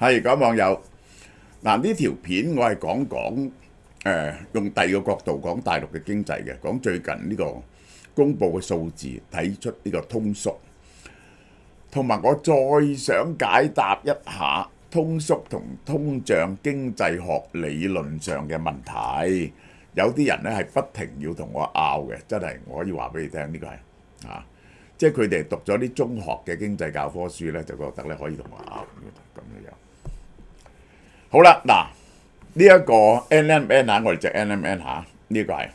係講網友嗱，呢條片我係講用第二個角度講大陸嘅經濟嘅，講最近呢個公佈嘅數字睇出呢個通縮，同埋我再想解答一下通縮同通脹經濟學理論上嘅問題。有啲人咧係不停要同我拗嘅，真係我可以話俾你聽，呢個係即係佢哋讀咗啲中學嘅經濟教科書咧，就覺得咧可以同我拗咁樣。好啦，嗱呢一個 NMN 嚇，我哋隻 NMN 嚇，呢個係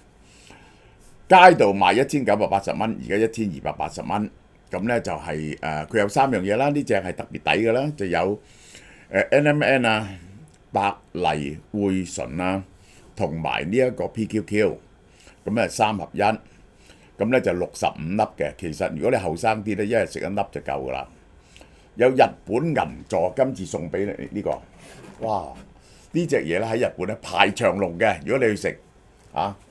街度賣1980蚊，而家1280蚊。咁咧就係佢有3樣嘢啦，呢隻係特別抵嘅啦，就有NMN 啊、百麗匯醇啊，同埋呢一個 PQQ， 咁啊3合1，咁咧就65粒嘅。其實如果你後生啲咧，一日食一粒就夠噶啦。有日本銀座，今次送俾你呢個，哇！呢隻嘢咧喺日本咧排長龍嘅。如果你去食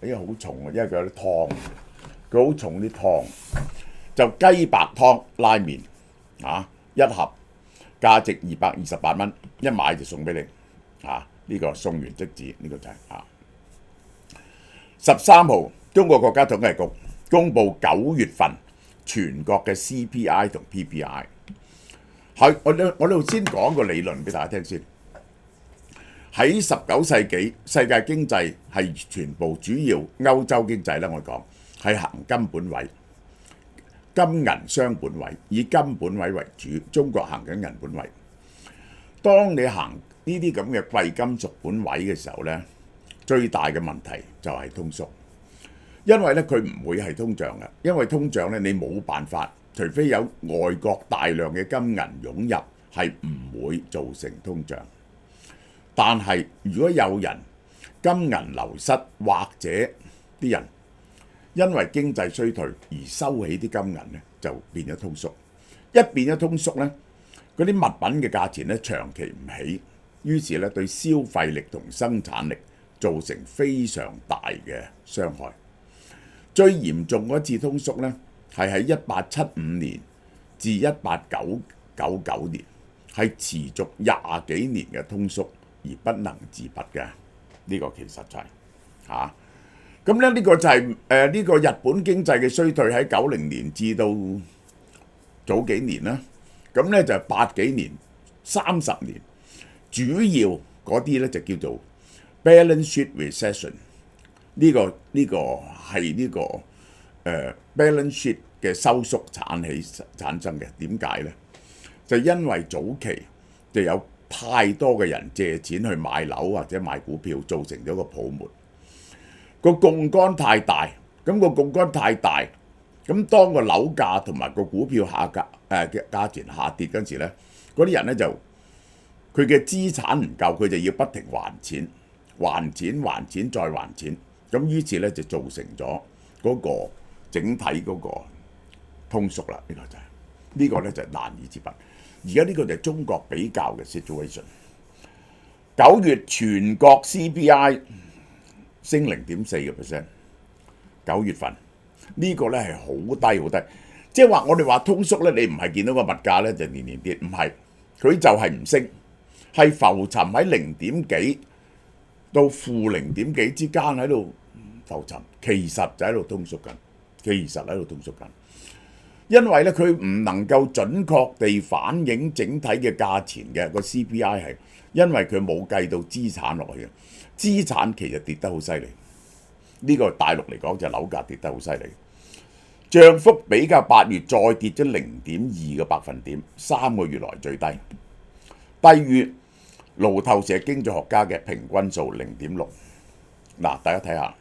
因為好重啊，因為佢有啲湯，佢好重啲湯。就雞白湯拉麵一盒價值228蚊，一買就送俾你呢個送完即止，呢個就係13號，中國國家統計局公布9月份全國嘅 CPI 同 PPI。我呢度先講個理論俾大家聽先。喺19世紀，世界經濟係全部主要歐洲經濟咧，我講係行金本位。金銀雙本位，以金本位為主，中國行緊銀本位。當你行呢啲咁嘅貴金屬本位嘅時候呢，最大嘅問題就係通縮，因為呢，佢唔會係通脹嘅，因為通脹呢，你冇辦法，除非有外國大量嘅金銀湧入，係唔會造成通脹。但係如果有人金銀流失，或者啲人因為經濟衰退而收起啲金銀咧，就變咗通縮。一變咗通縮咧，嗰啲物品嘅價錢咧長期唔起，於是咧對消費力同生產力造成非常大嘅傷害。最嚴重嗰次通縮咧，係喺1875年至1899年，係持續20幾年嘅通縮而不能自拔嘅。呢個其實就係咁咧，呢個就係呢個日本經濟嘅衰退喺90年至到早幾年啦。咁咧就80幾年、30年，主要嗰啲咧就叫做 balance sheet recession。呢個係呢個balance sheet 嘅收縮產生嘅。點解咧？就因為早期就有太多嘅人借錢去買樓或者買股票，造成咗個泡沫。個槓桿太大，咁個槓桿太大，咁當個樓價同埋個股票嘅價錢下跌嗰陣時咧，嗰啲人咧就佢嘅資產唔夠，佢就要不停還錢、再還錢，咁於是咧就造成咗嗰個整體嗰個通縮啦。呢個咧就係難以自拔。而家呢個就係中國比較嘅 situation。9月全國 CPI升0.4%， 9月份呢個咧係好低好低，即係話我哋話通縮咧，你唔係見到個物價咧就年年跌，唔係，佢就係唔升，係浮沉喺0點幾到負0點幾之間喺度浮沉，其實就喺度通縮緊，因為咧佢唔能夠準確地反映整體嘅價錢嘅個 CPI 係，因為佢冇計到資產落去嘅。資產其實跌得好犀利，呢個大陸嚟講就樓價跌得好犀利，漲幅比較8月再跌咗0.2個百分點，3個月來最低，低於路透社經濟學家嘅平均數0.6。嗱，大家睇下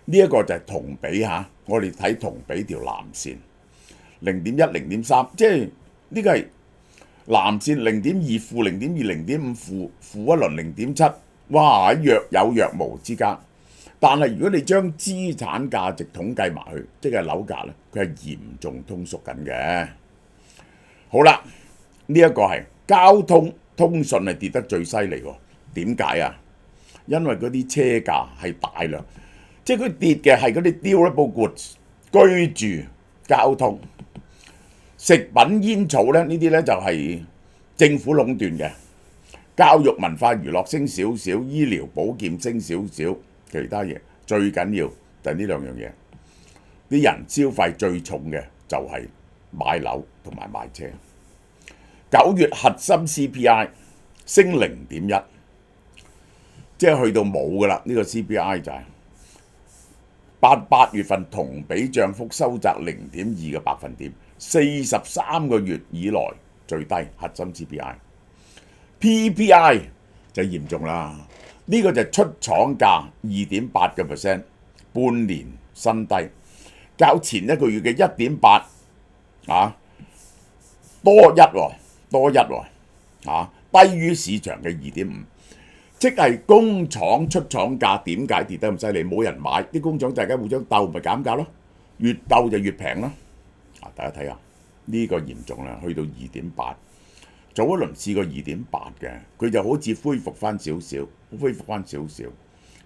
呢一個就係同比嚇，我哋睇同比條藍線0.1、0.3，即係呢個係藍線0.2負0.2、0.5負一輪0.7。哇！喺若有若無之間，但係如果你將資產價值統計埋去，即係樓價咧，佢係嚴重通縮緊嘅。好啦，呢一個係交通通訊係跌得最犀利喎。點解啊？因為嗰啲車價係大量，即係佢跌嘅係嗰啲 durable goods、居住、交通、食品、煙草咧，呢啲咧就係政府壟斷嘅。教育文化娛樂升少少，醫療保健升少少，其他嘢最緊要就係呢兩樣嘢。啲人消費最重嘅就係買樓同埋買車。9月核心 CPI 升0.1，即係去到冇噶啦，呢個 CPI 就係8月份同比漲幅收窄0.2個百分點，43個月以來最低核心 CPI。PPI 就嚴重啦，呢個就係出廠價2.8%，半年新低，較前一個月嘅1.8多一低於市場嘅2.5，即係工廠出廠價點解跌得咁犀利？冇人買，啲工廠大家互相鬥，咪減價咯，越鬥就越平咯。大家睇下呢個嚴重啦，去到2.8。早一輪試過2.8嘅，佢就好似恢復翻少少，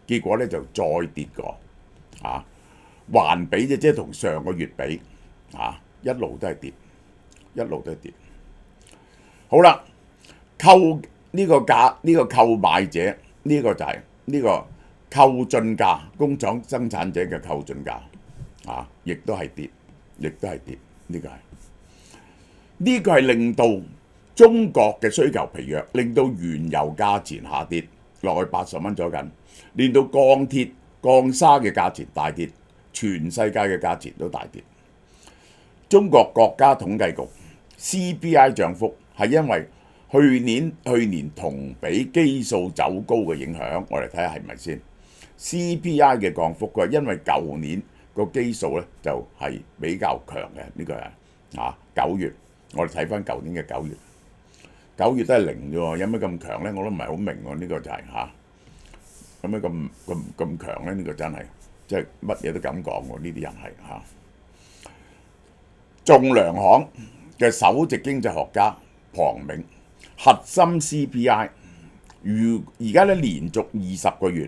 結果咧就再跌過，環比即係同上個月比，一路都係跌，好啦，購呢個價，呢個購買者，呢個就係呢個購進價，工廠生產者嘅購進價，亦都係跌，呢個係令到中國嘅需求疲弱，令到原油價錢下跌落去80蚊左近，令到鋼鐵、鋼砂嘅價錢大跌，全世界嘅價錢都大跌。中國國家統計局 CPI 漲幅係因為去年同比基數走高嘅影響，我哋睇下係咪先。CPI 嘅降幅佢係因為舊年個基數咧就係比較強嘅，呢個係9月，我哋睇翻舊年嘅9月。9月都係0啫喎，有咩咁強咧？我都唔係好明喎。呢個就係有咩咁強咧？呢個真係即係乜嘢都咁講喎。呢啲人係仲量行嘅首席經濟學家龐銘，核心 CPI 而家咧連續20個月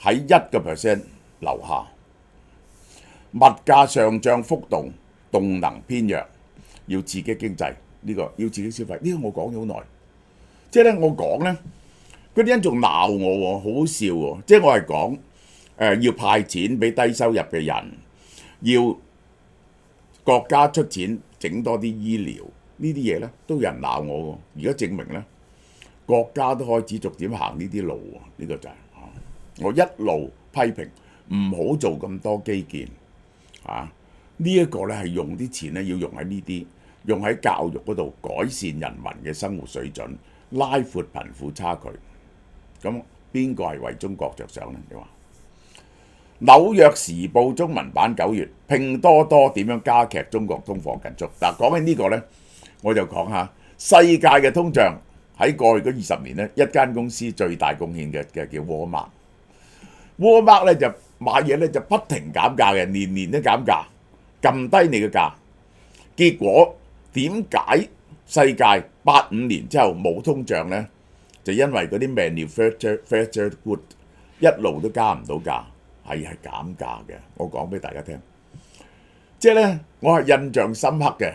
喺1% 樓下，物價上漲幅度動能偏弱，要刺激經濟。呢個要刺激消費，呢個我講咗好耐。即係咧，我講咧，嗰啲人仲鬧我喎，好好笑喎。即係我係講要派錢俾低收入嘅人，要國家出錢整多啲醫療呢啲嘢咧，都有人鬧我喎。而家證明咧，國家都開始逐漸行呢啲路喎。呢個就係我一路批評唔好做咁多基建呢一個咧係用啲錢咧要用喺呢啲。用喺教育嗰度改善人民嘅生活水準，拉闊貧富差距。咁邊個係為中國着想呢？你話紐約時報中文版9月，拼多多點樣加劇中國通貨緊縮？嗱，講緊呢個呢，我就講下世界嘅通脹喺過去嗰20年呢，一間公司最大貢獻嘅叫沃爾瑪。沃爾瑪咧就買嘢咧就不停減價嘅，年年都減價，撳低你嘅價，結果。點解世界85年之後冇通脹呢？就因為嗰啲 manufactured good 一路都加唔到價，係減價嘅。我講俾大家聽，即係咧，我係印象深刻嘅。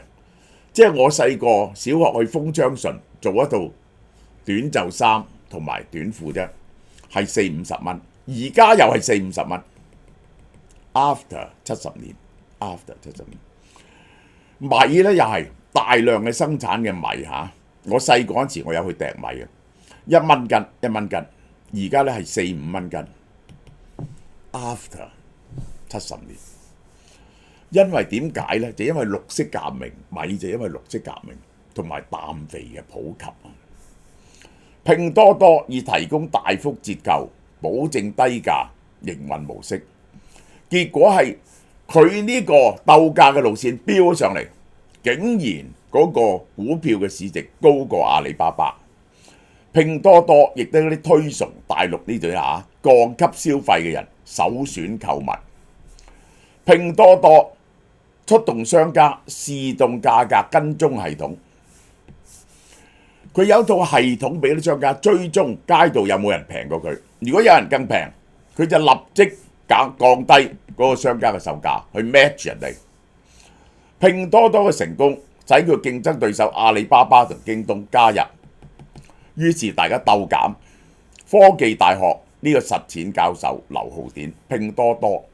即係我細個小學去豐昌順做一套短袖衫同埋短褲啫，係40-50蚊。而家又係40-50蚊。After 70年米咧又係。大量嘅生產嘅米我細個嗰陣時我有去訂米嘅，1蚊斤，而家咧係4-5蚊斤。After 70年，因為點解咧？就因為綠色革命，米就因為綠色革命同埋氮肥嘅普及。拼多多以提供大幅折扣、保證低價營運模式，結果係佢呢個鬥價嘅路線飆咗上嚟。竟然嗰個股票嘅市值高過阿里巴巴，拼多多亦都有啲推崇大陸呢對降級消費嘅人首選購物。拼多多出動商家試動價格跟蹤系統，佢有套系統俾啲商家追蹤街道有冇人平過佢，如果有人更平，佢就立即降低嗰個商家嘅售價去 match 人哋。拼多多嘅成功使佢競爭對手阿里巴巴同京東加入，於是大家鬥減。科技大學呢個實踐教授劉浩典，拼多多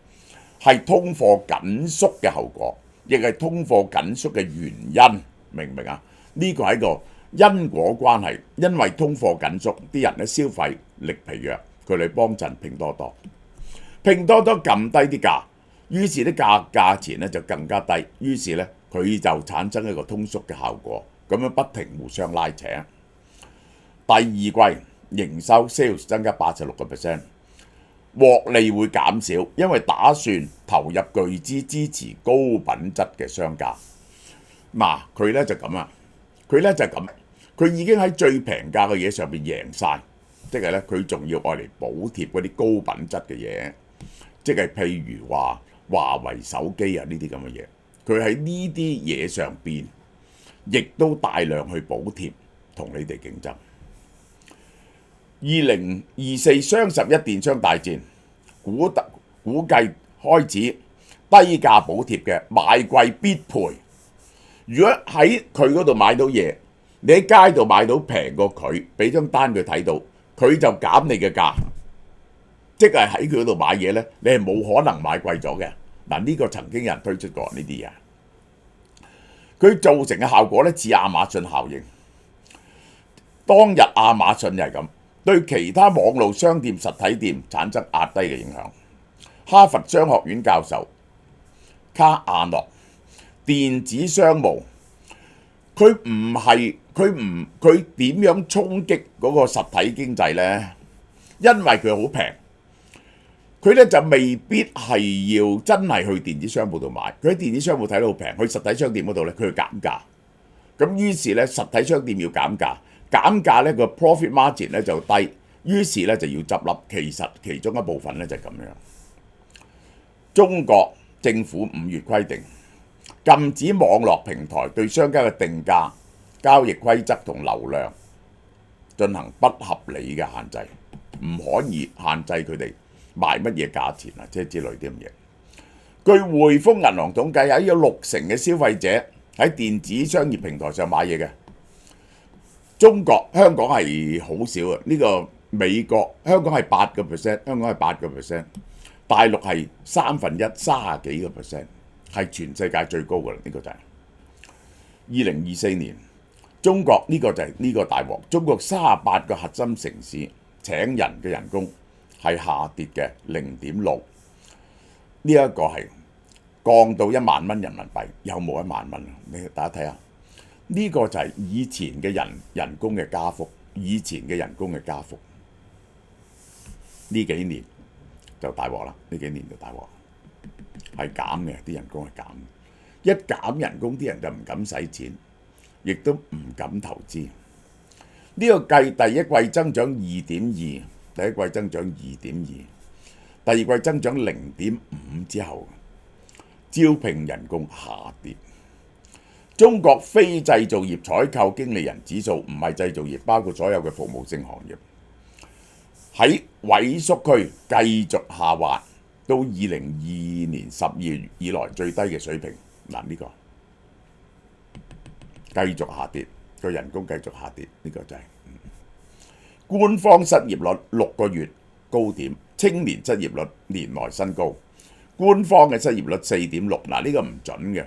係通貨緊縮嘅後果，亦係通貨緊縮嘅原因，明唔明啊？呢個係一個因果關係，因為通貨緊縮，啲人咧消費力疲弱，佢哋幫襯拼多多，拼多多撳低啲價，於是啲價錢咧就更加低，於是咧佢就產生一個通縮嘅效果，咁樣不停互相拉扯。第二季營收 sales 增加86%，獲利會減少，因為打算投入巨資支持高品質嘅商家。嗱，佢咧就咁啊，佢咧就咁，佢已經喺最平價嘅嘢上邊贏晒，即係咧佢仲要愛嚟補貼嗰啲高品質嘅嘢，即係譬如話華為手機啊呢啲咁嘅嘢，佢喺呢啲嘢上邊亦都大量去補貼，同你哋競爭。2024雙十一電商大戰，估計開始低價補貼嘅買貴必賠。如果喺佢嗰度買到嘢，你喺街度買到平過佢，俾張單佢睇到，佢就減你嘅價，即係喺佢嗰度買嘢呢，你係冇可能買貴咗嘅。嗱，呢個曾經有人推出過呢啲嘢，佢造成嘅效果呢，似亞馬遜效應。當日亞馬遜又係咁，對其他網路商店實體店產生壓低嘅影響。哈佛商學院教授卡亞諾，電子商務佢點樣衝擊嗰個實體經濟呢？因為佢好平，佢咧就未必係要真係去電子商務度買，佢喺電子商務睇到好平，去實體商店嗰度咧佢要減價，咁於是咧實體商店要減價，減價咧個 profit margin 咧就低，於是咧就要執笠。其實其中一部分咧就係咁樣。中國政府5月規定，禁止網絡平台對商家嘅定價、交易規則同流量進行不合理嘅限制，唔可以限制佢哋賣乜嘢價錢啊，即係之類啲咁嘢。據匯豐銀行統計，有60%嘅消費者喺電子商業平台上買嘢嘅。香港係好少啊，呢個美國香港係8%，香港係8%，大陸係1/3，30幾個%，係全世界最高嘅啦。呢個就係2024年，中國呢個就係呢個大鑊。中國38個核心城市請人嘅人工係下跌嘅0.6%，呢一個係降到1萬蚊人民幣，有冇1萬蚊？你大家睇下，呢個就係以前嘅人工嘅加幅，以前嘅人工嘅加幅，呢幾年就大鑊啦，呢幾年就大鑊，係減嘅，啲人工係減。一減人工，啲人就唔敢使錢，亦都唔敢投資。呢個計第一季增長2.2%，第一季增長2.2%，第二季增長0.5%之後，招聘人工下跌。中國非製造業採購經理人指數，唔係製造業，包括所有嘅服務性行業，喺萎縮區繼續下滑到2022年12月以來最低嘅水平。嗱，呢個繼續下跌，個人工繼續下跌，呢個就係官方失業率6個月高點，青年失業率年內新高。官方嘅失業率4.6%，嗱，呢個唔準嘅，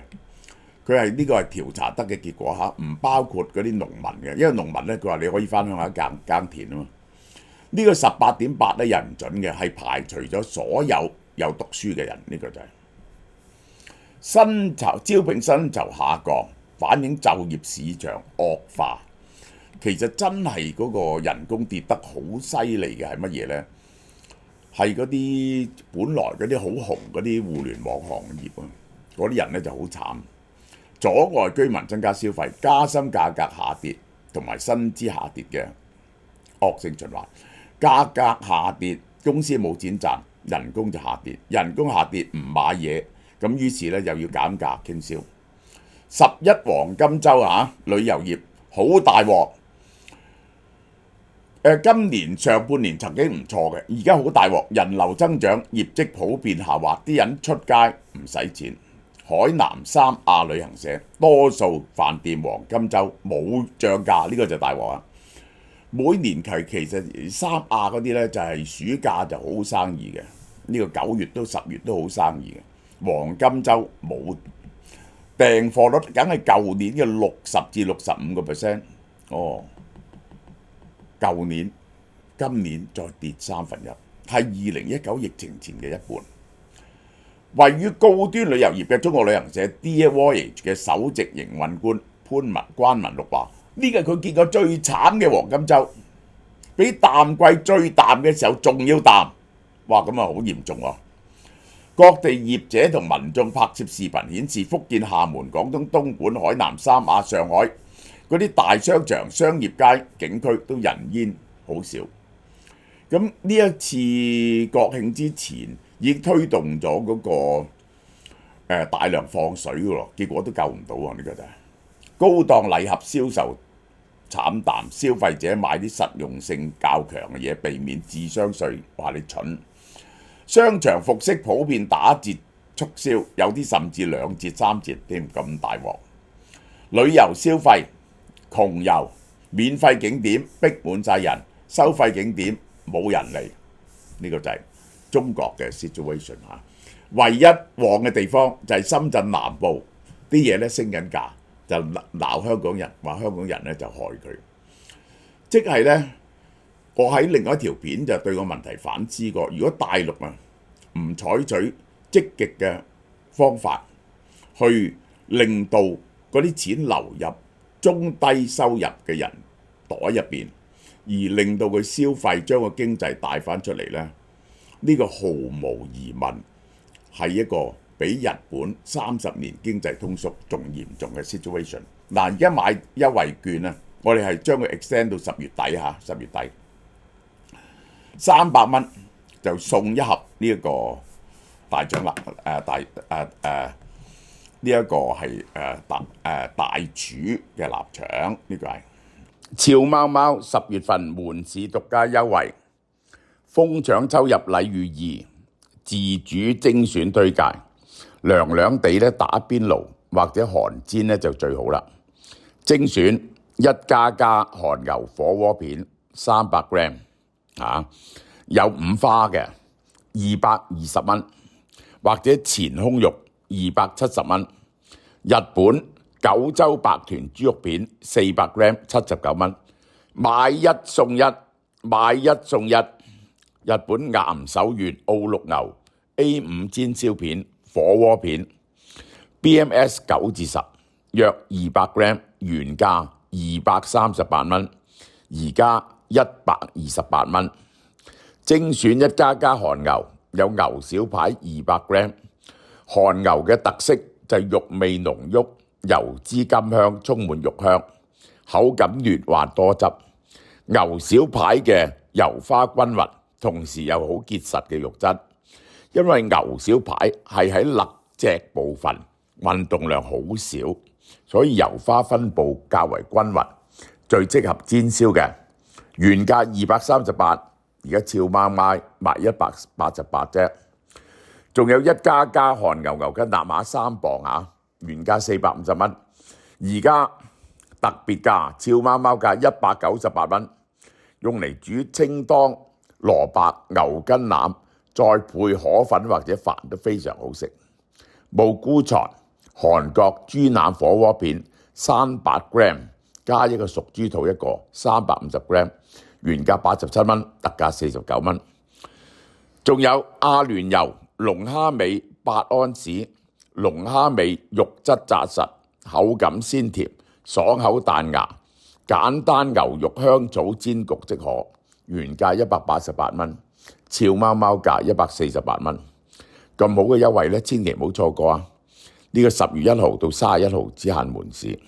呢個係調查得嘅結果嚇，唔包括嗰啲農民嘅，因為農民咧佢話你可以翻鄉下耕田啊嘛。呢個18.8咧又唔準嘅，係排除咗所有讀書嘅人，呢個就係招聘薪酬下降，反映就業市場惡化。其實真係嗰個人工跌得好犀利嘅係乜嘢呢？係嗰啲本來嗰啲好紅嗰啲互聯網行業啊，嗰啲人咧就好慘，阻礙居民增加消費，加深價格下跌同埋薪資下跌嘅惡性循環。價格下跌，公司冇錢賺，人工就下跌，人工下跌唔買嘢，咁於是咧又要減價傾銷。11黃金週啊，旅遊業好大鑊。今年上半年曾經唔錯嘅，而家好大鑊，人流增長，業績普遍下滑，啲人出街唔使錢。海南3亞旅行社多數飯店黃金週冇漲價，呢個就大鑊啊！每年其實三亞嗰啲呢，就係暑假就好生意嘅，呢個9月到10月都好生意嘅。黃金週冇訂貨率，梗係舊年嘅60至65%。哦，舊年今年再跌1/3，係2019疫情前嘅一半。位於高端旅遊業嘅中國旅行社 Dear Voyage 嘅首席營運官關文祿話：呢個佢見過最慘嘅黃金週，比淡季最淡嘅時候仲要淡。哇！咁啊好嚴重喎！各地業者同民眾拍攝視頻顯示，福建廈門、廣東東莞、海南三亞、上海嗰啲大商場、商業街、景區都人煙好少。咁呢一次國慶之前已經推動咗嗰個大量放水嘅咯，結果都救唔到啊！呢個就係高檔禮盒銷售慘淡，消費者買啲實用性較強嘅嘢，避免智商稅，話你蠢。商場服飾普遍打折促銷，有啲甚至2折3折添，咁大鑊。旅遊消費窮遊，免費景點逼滿晒人，收費景點冇人嚟，呢個就係中國嘅 situation 嚇。唯一旺嘅地方就係深圳南部啲嘢咧升緊價，就鬧香港人，話香港人咧就害佢。即係咧，我喺另外一條片就對個問題反思過。如果大陸唔採取積極嘅方法去令到嗰啲錢流入中低收入嘅人袋入邊，而令到佢消費將個經濟帶翻出嚟咧，呢個毫無疑問係一個比日本30年經濟通縮仲嚴重嘅 situation。嗱，而家買優惠券咧，我哋係將佢 extend 到10月底嚇，10月底300蚊就送一盒呢一個大獎啦，呢一個係大廚嘅臘腸，呢個係俏貓貓10月份門市獨家優惠，瘋搶抽入禮遇2，自主精選推介，涼涼地咧打邊爐或者韓煎咧就最好啦。精選1++韓牛火鍋片300 gram 有5花嘅220蚊，或者前胸肉270蚊，日本九州白豚豬肉片400 gram 79蚊，買一送一，買一送一。日本岩手縣澳陸牛 A5 煎燒片火鍋片 BMS 9至10，約200 gram， 原價238蚊，而家128蚊。精選1++韓牛有牛小排200 gram， 韓牛嘅特色就係肉味濃郁，油脂甘香，充滿肉香，口感嫩滑多汁。牛小排嘅油花均勻，同時又好結實嘅肉質。因為牛小排係喺肋脊部分，運動量好少，所以油花分佈較為均勻，最適合煎燒嘅。原價238，而家俏貓貓賣188啫。仲有1++韓牛牛筋臘馬3磅嚇，原價450蚊，而家特別價俏貓貓價198蚊，用嚟煮清湯、蘿蔔、牛筋腩，再配河粉或者飯都非常好食。無菇材韓國豬腩火鍋片300 gram， 加一個熟豬肚一個350 gram， 原價87蚊，特價49蚊。仲有阿聯酋龍蝦尾8安士，龍蝦尾肉質紮實，口感鮮甜，爽口彈牙，簡單牛肉香草煎焗即可，原價188蚊，俏貓貓價148蚊。咁好嘅優惠咧，千祈唔好錯過啊！呢個10月1號到31號只限門市。